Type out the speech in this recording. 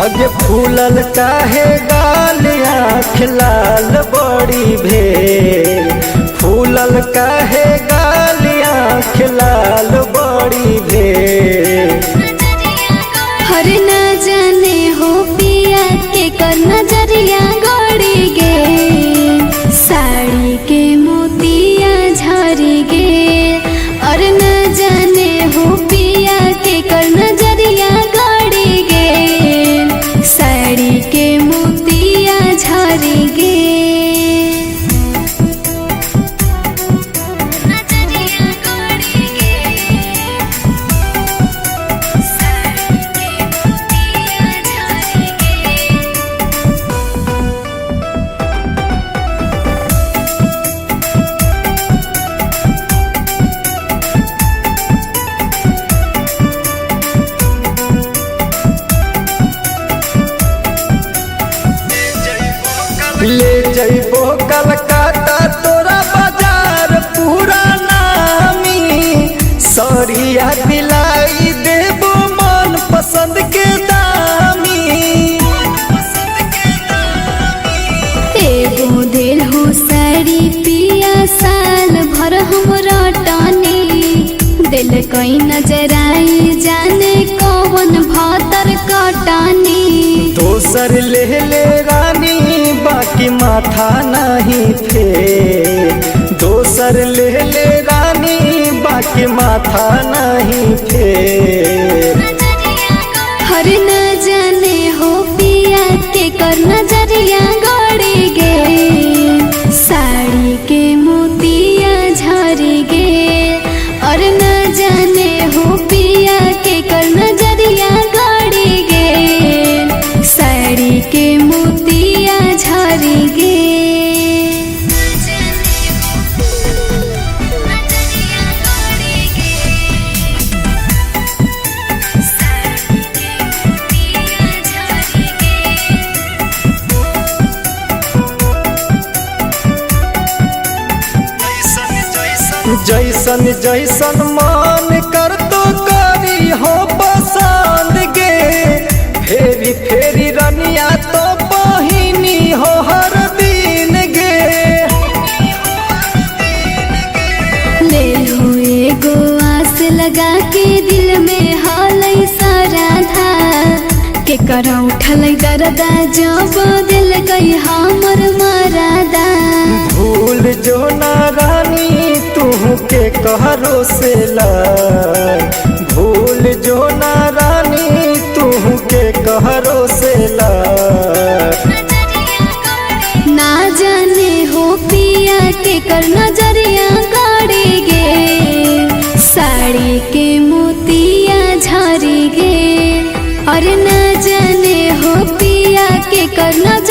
हगे फूलल काहे गाल आँख लाल बड़ी भेल, फूलल काहे गाल आँख लाल बड़ी भेल। हर न जाने हो पिया के कर नजरिया गड़ी गे, साड़ी के मोतिया झरी गे। और न जाने हो पिया के कर नजरिया गड़ी गे, साड़ी के मोतिया झरी गे। ले जइबो कलकत्ता तोरा बाजार पूरा नामी, सरिया दिलाई देबो मन पसंद के दामी। एगो दिल हो साड़ी पिया साल भर हमरा टानी, दिल कोई नजर आई जाने कौन भातर कटानी। दोसर ले ले रानी बाकी माथा नहीं फेर, दोसर ले ले रानी बाकी माथा नहीं फेर। हर न जाने हो पिया के कर नजरिया गड़ी गे, साड़ी के मोतिया झरी गे। और न जाने हो पिया के कर नजरिया गड़ी गे, साड़ी के मोतिया झरी गे। जैसन जैसन मान कर तो करी हो पसंद गे, फेरी फेरी रनिया तो बहिनी हो हर दिन गे। ले हो एगो आस लगा के दिल में हालै सराधा, के कर उठल दरदा जब दिल गई हमर मरादा। भूल जो ना रानी तू के कहरो से लड़, भूल जो ना रानी तू के कहरो से लड़। ना जाने हो पिया के कर नजरिया गड़ी गे, साड़ी के मोतिया झरी गे। और न जाने हो पिया के कर नजरिया